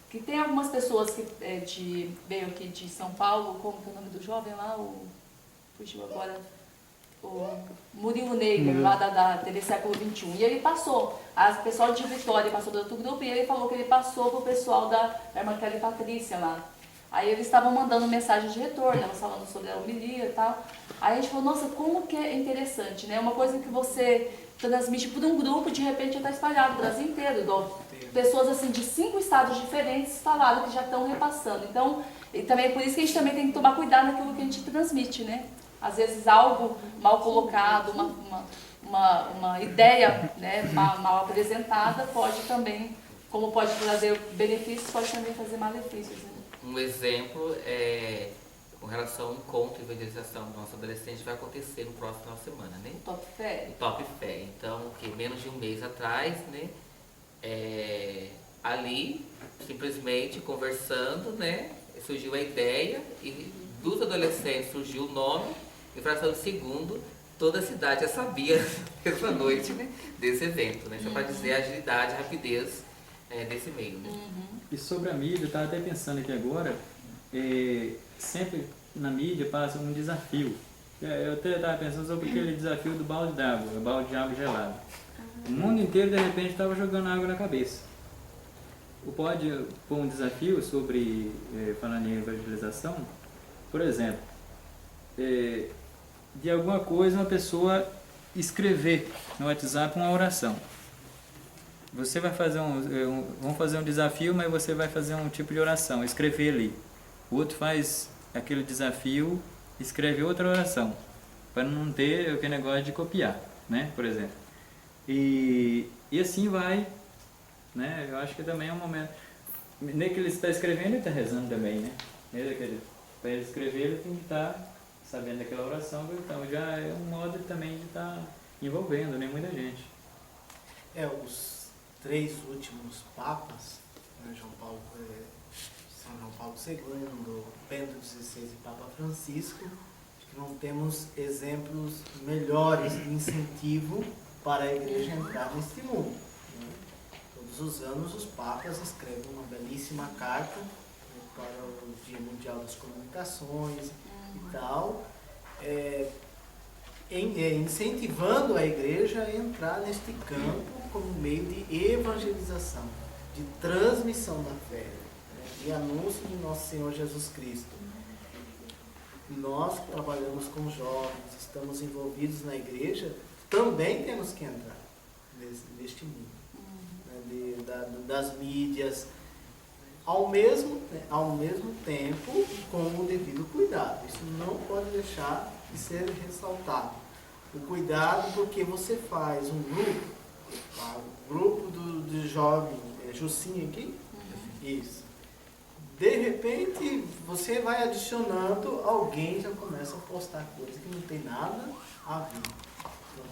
que tem algumas pessoas que veio aqui de São Paulo, como que é o nome do jovem lá, fugiu agora, o Murilo Neiger, lá da TV Século XXI. E ele passou, o pessoal de Vitória passou do outro grupo, e ele falou que ele passou pro pessoal da irmã Kelly Patrícia lá. Aí eles estavam mandando mensagem de retorno, elas falando sobre a homilia e tal. Aí a gente falou, nossa, como que é interessante, né? Uma coisa que você transmite por um grupo, de repente está espalhado no Brasil inteiro. Pessoas assim de 5 estados diferentes falaram que já estão repassando. Então, e também é por isso que a gente também tem que tomar cuidado naquilo que a gente transmite, né? Às vezes algo mal colocado, uma ideia, né, mal apresentada pode também, como pode trazer benefícios, pode também trazer malefícios, né? Um exemplo é com relação ao encontro e evangelização do nosso adolescente, vai acontecer no próximo final de semana, né? Top Fé. O Top Fé. Então, que menos de um mês atrás, né? Ali, simplesmente conversando, né? Surgiu a ideia e dos adolescentes surgiu o nome, e fração de segundo, toda a cidade já sabia essa noite, né? Desse evento, né? Só para dizer a agilidade, a rapidez desse meio, né? E sobre a mídia, eu estava até pensando aqui agora, sempre na mídia passa um desafio. Eu até estava pensando sobre aquele desafio do balde d'água, o balde de água gelada. O mundo inteiro, de repente, estava jogando água na cabeça. Pode pôr um desafio sobre, falando em evangelização, por exemplo, de alguma coisa uma pessoa escrever no WhatsApp uma oração. Você vai fazer vamos fazer um desafio, mas você vai fazer um tipo de oração, escrever ali. O outro faz aquele desafio, escreve outra oração, para não ter aquele negócio de copiar, né, por exemplo. E assim vai, né? Eu acho que também é um momento. Nem que ele está escrevendo, ele está rezando também, né? Para ele escrever, ele tem que estar sabendo daquela oração, então já é um modo também de estar envolvendo, né, muita gente. Os 3 últimos papas, né, São João Paulo II, Bento XVI e Papa Francisco, acho que não temos exemplos melhores de incentivo para a igreja entrar neste mundo, né? Todos os anos os papas escrevem uma belíssima carta, né, para o Dia Mundial das Comunicações e tal, incentivando a igreja a entrar neste campo como meio de evangelização, de transmissão da fé, né, de anúncio de nosso Senhor Jesus Cristo. Nós que trabalhamos com jovens, estamos envolvidos na igreja, também temos que entrar neste mundo, né, das mídias, ao mesmo tempo com o devido cuidado. Isso não pode deixar de ser ressaltado. O cuidado, porque você faz um grupo de jovens, Jucinho aqui, isso. De repente, você vai adicionando, alguém já começa a postar coisas que não tem nada a ver. Então,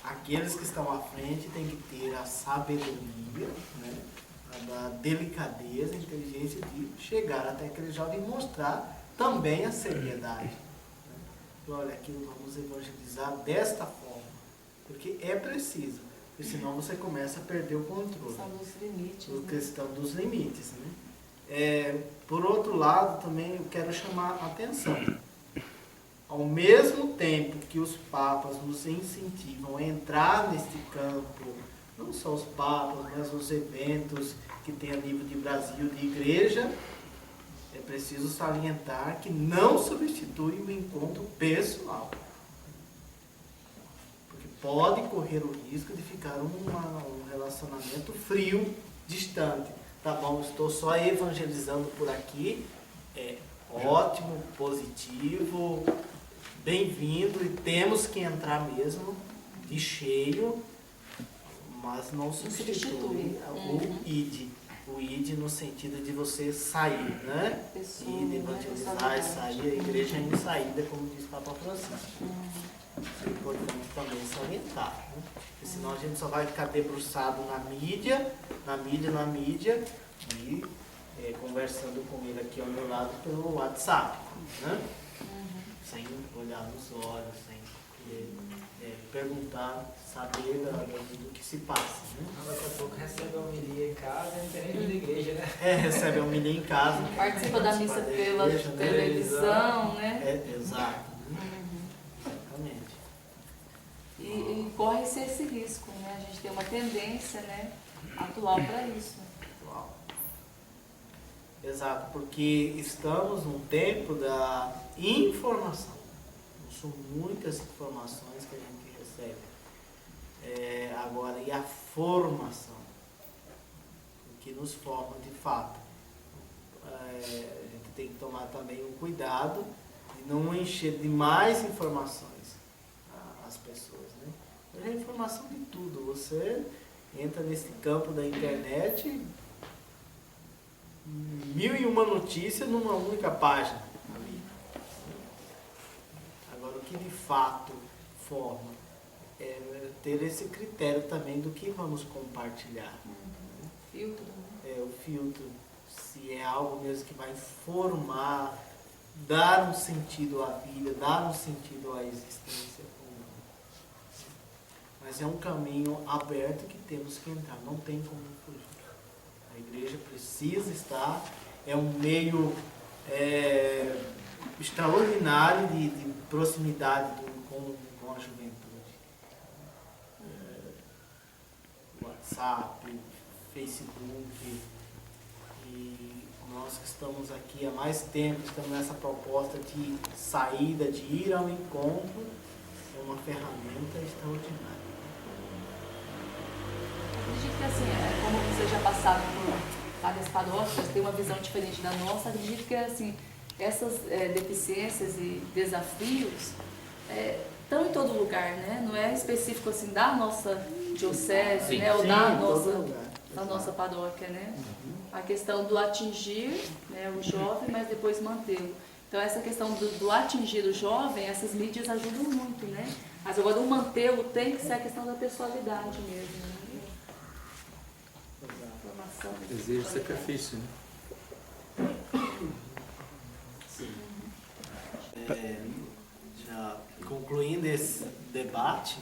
aqueles que estão à frente têm que ter a sabedoria, né, a delicadeza, a inteligência de chegar até aquele jovem e mostrar também a seriedade. Né? Olha, aqui vamos evangelizar desta forma, porque é preciso, porque senão você começa a perder o controle. Questão dos limites. A questão dos limites, né? Por outro lado, também eu quero chamar a atenção. Ao mesmo tempo que os papas nos incentivam a entrar neste campo, não só os papas, mas os eventos que tem a nível de Brasil, de igreja, é preciso salientar que não substitui o encontro pessoal. Porque pode correr o risco de ficar um relacionamento frio, distante. Tá bom, estou só evangelizando por aqui, ótimo, positivo, bem-vindo, e temos que entrar mesmo de cheio, mas não substitui o ID no sentido de você sair, né? Ir, evangelizar e sair, a igreja é em saída, como diz o Papa Francisco. Isso é importante também salientar, né? Porque senão a gente só vai ficar debruçado na mídia, e conversando com ele aqui ao meu lado pelo WhatsApp, né? Sem olhar nos olhos, sem perguntar, saber do que se passa. Né? Daqui a pouco recebe a homilia em casa, não tem nem vida da igreja, né? Recebe a homilia em casa. Participa da missa pela igreja, televisão, né? Exato. Exatamente. E corre-se esse risco, né? A gente tem uma tendência, né, atual para isso. Exato, porque estamos num tempo da informação. São muitas informações que a gente recebe. Agora, e a formação? O que nos forma de fato? A gente tem que tomar também um cuidado de não encher de mais informações as pessoas. Né? Hoje é informação de tudo. Você entra nesse campo da internet, 1001 notícias numa única página. Agora, o que de fato forma é ter esse critério também do que vamos compartilhar. Filtro. O filtro, se é algo mesmo que vai formar, dar um sentido à vida, dar um sentido à existência ou não. Mas é um caminho aberto que temos que entrar, não tem como fugir. A igreja precisa estar, é um meio extraordinário de proximidade com a juventude. WhatsApp, Facebook, e nós que estamos aqui há mais tempo, estamos nessa proposta de saída, de ir ao encontro, é uma ferramenta extraordinária. Acredito que assim, como vocês já passaram por várias paróquias, tem uma visão diferente da nossa, acredito que assim, essas deficiências e desafios estão em todo lugar, né? Não é específico assim da nossa diocese, né? Ou da nossa paróquia, né? A questão do atingir, né, o jovem, mas depois mantê-lo. Então essa questão do atingir o jovem, essas mídias ajudam muito, né? Mas agora o mantê-lo tem que ser a questão da pessoalidade mesmo, né? Exige sacrifício, né? Já concluindo esse debate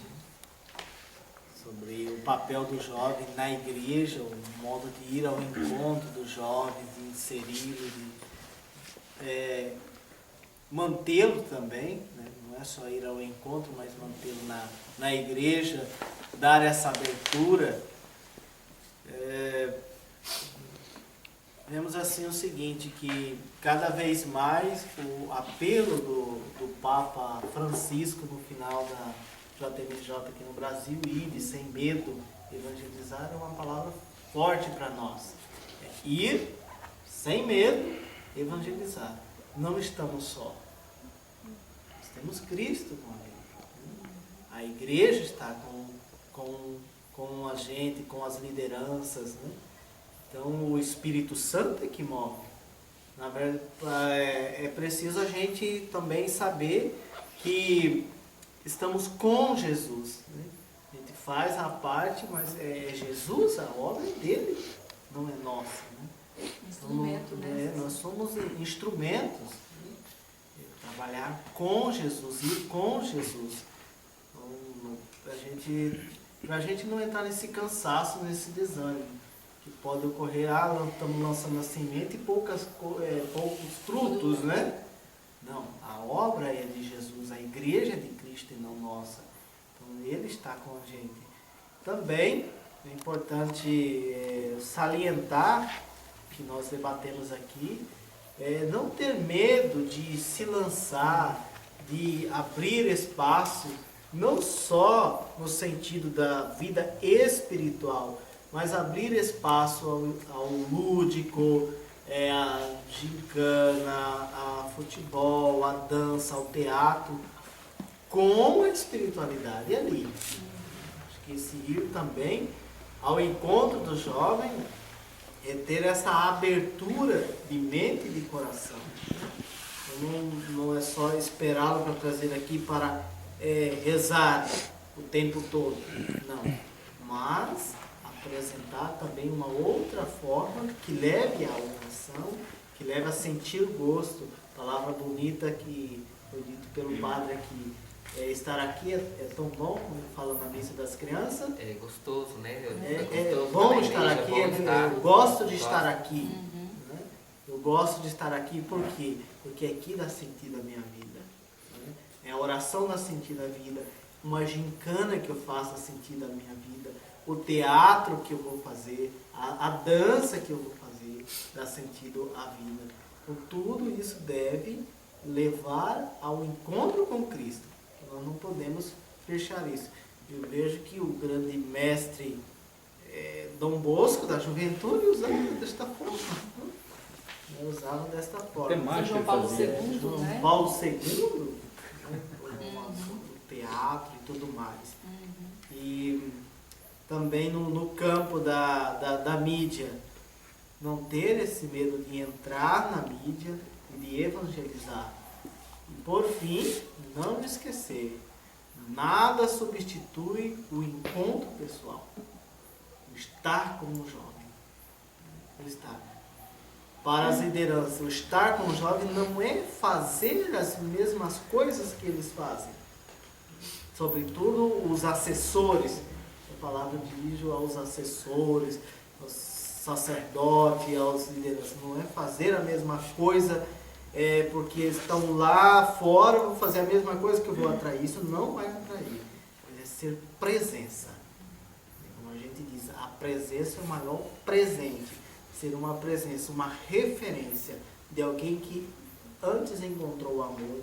sobre o papel do jovem na igreja, o modo de ir ao encontro do jovem, de inseri-lo, de mantê-lo também, né? Não é só ir ao encontro, mas mantê-lo na igreja, dar essa abertura. Vemos assim o seguinte, que cada vez mais o apelo do Papa Francisco no final da JMJ aqui no Brasil, ir sem medo, evangelizar, é uma palavra forte para nós. É ir sem medo, evangelizar. Não estamos só. Nós temos Cristo com a gente. A igreja está com a gente, com as lideranças, né? Então, o Espírito Santo é que move. Na verdade, é preciso a gente também saber que estamos com Jesus. Né? A gente faz a parte, mas é Jesus, a obra é dele, não é nossa. Né? Instrumento, né? Nós somos instrumentos. Né? Trabalhar com Jesus, ir com Jesus. Então, para a gente não entrar nesse cansaço, nesse desânimo. Que pode ocorrer, estamos lançando a semente e poucos frutos, né? Não, a obra é de Jesus, a igreja é de Cristo e não nossa. Então, Ele está com a gente. Também é importante salientar, que nós debatemos aqui, não ter medo de se lançar, de abrir espaço, não só no sentido da vida espiritual, mas abrir espaço ao lúdico, a gincana, a futebol, a dança, ao teatro, com a espiritualidade ali. Acho que esse ir também ao encontro do jovem é ter essa abertura de mente e de coração. Não é só esperá-lo para trazer aqui para rezar o tempo todo. Não. Mas apresentar também uma outra forma que leve à oração, que leve a sentir o gosto. Palavra bonita que foi dito pelo padre aqui. Estar aqui é tão bom, como fala na missa das crianças. É gostoso, né? É gostoso bom na estar igreja, aqui, bom estar. eu gosto de estar aqui. Né? Eu gosto de estar aqui por quê? Porque aqui dá sentido à minha vida. Né? É a oração dá sentido à vida, uma gincana que eu faço dá sentido à minha vida, o teatro que eu vou fazer, a dança que eu vou fazer dá sentido à vida. Então, tudo isso deve levar ao encontro com Cristo. Nós não podemos fechar isso. Eu vejo que o grande mestre Dom Bosco da juventude usava desta forma. Usavam desta forma. Temática João Paulo fazia. II, João né? Paulo II, né? O teatro e tudo mais. E também no campo da mídia, não ter esse medo de entrar na mídia e de evangelizar. E por fim, não esquecer, nada substitui o encontro pessoal, o estar como jovem. O estar. Para as lideranças, o estar como jovem não é fazer as mesmas coisas que eles fazem. Sobretudo os assessores. A palavra dirige aos assessores, aos sacerdotes, aos lideranças. Não é fazer a mesma coisa porque estão lá fora, vou fazer a mesma coisa que eu vou atrair. Isso não vai atrair. É ser presença. Como a gente diz, a presença é o maior presente. Ser uma presença, uma referência de alguém que antes encontrou o amor,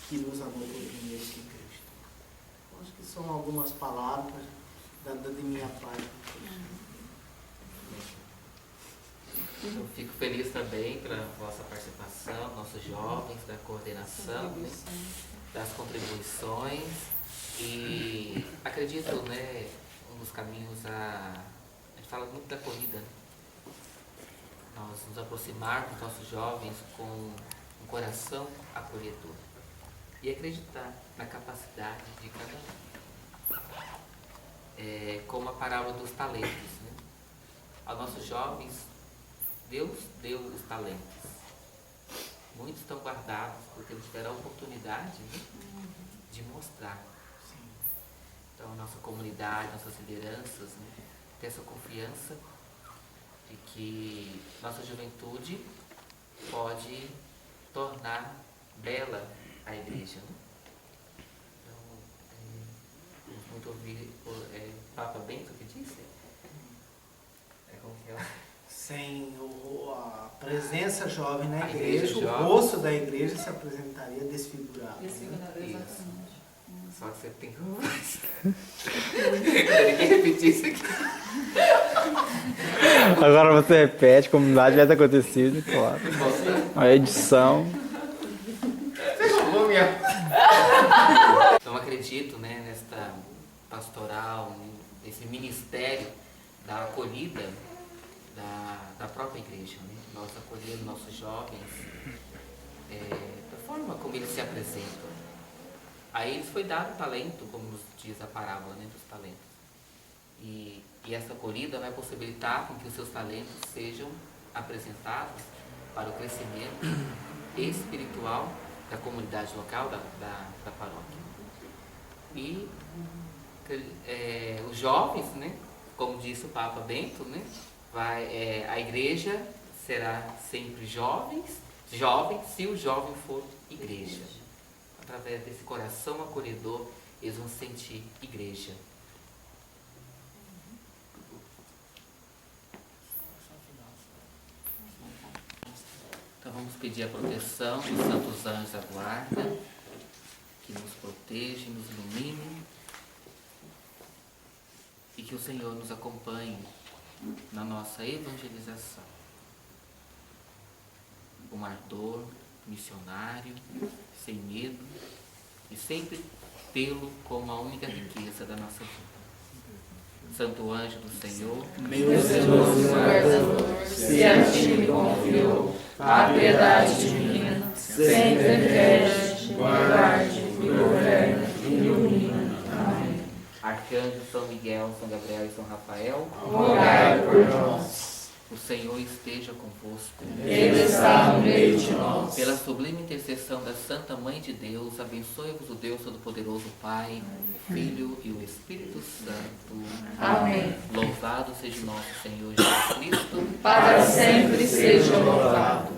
que nos amou primeiro que Cristo. Acho que são algumas palavras de minha parte. Eu fico feliz também pela vossa participação, nossos jovens, da coordenação, né, das contribuições. E acredito, né, um dos caminhos a gente fala muito da corrida, né? Nós nos aproximarmos dos nossos jovens com um coração acolhedor e acreditar na capacidade de cada um. Como a parábola dos talentos, né? Aos nossos jovens, Deus deu os talentos. Muitos estão guardados porque eles tiveram a oportunidade, né, de mostrar. Então, a nossa comunidade, nossas lideranças, né, ter essa confiança de que nossa juventude pode tornar bela a igreja. Né? Então, vamos muito ouvir Papa Bento que disse. Como que é? Sem a presença jovem na A igreja, igreja o jovem. rosto da igreja se apresentaria desfigurado. Desfigurado, exatamente. Só que você tem que... Ninguém repetir isso aqui. Agora você repete como nada tivesse acontecido, claro. A edição. Então acredito, né, nesta pastoral, nesse ministério da acolhida da própria igreja, né? Nós acolhemos nossos jovens da forma como eles se apresentam. A eles foi dado talento, como nos diz a parábola, né, dos talentos. E essa acolhida vai possibilitar com que os seus talentos sejam apresentados para o crescimento espiritual da comunidade local, da paróquia. E os jovens, né, como disse o Papa Bento, né, a igreja será sempre jovem se o jovem for igreja. Através desse coração acolhedor, eles vão sentir igreja. Então vamos pedir a proteção dos santos anjos da guarda, que nos proteja e nos ilumine, e que o Senhor nos acompanhe na nossa evangelização. Com ardor missionário, sem medo, e sempre tê-lo como a única riqueza da nossa vida. Santo anjo do Senhor, meu zeloso guardador, se a ti me confiou a piedade divina, sempre rege, guarde, me governe e ilumina. Amém. Arcanjo São Miguel, São Gabriel e São Rafael, rogai por nós. O Senhor esteja convosco. Ele está no meio de nós. Pela sublime intercessão da Santa Mãe de Deus, abençoe-vos o Deus Todo-Poderoso, Pai, o Filho e o Espírito Santo. Amém. Louvado seja o nosso Senhor Jesus Cristo. Para sempre seja louvado.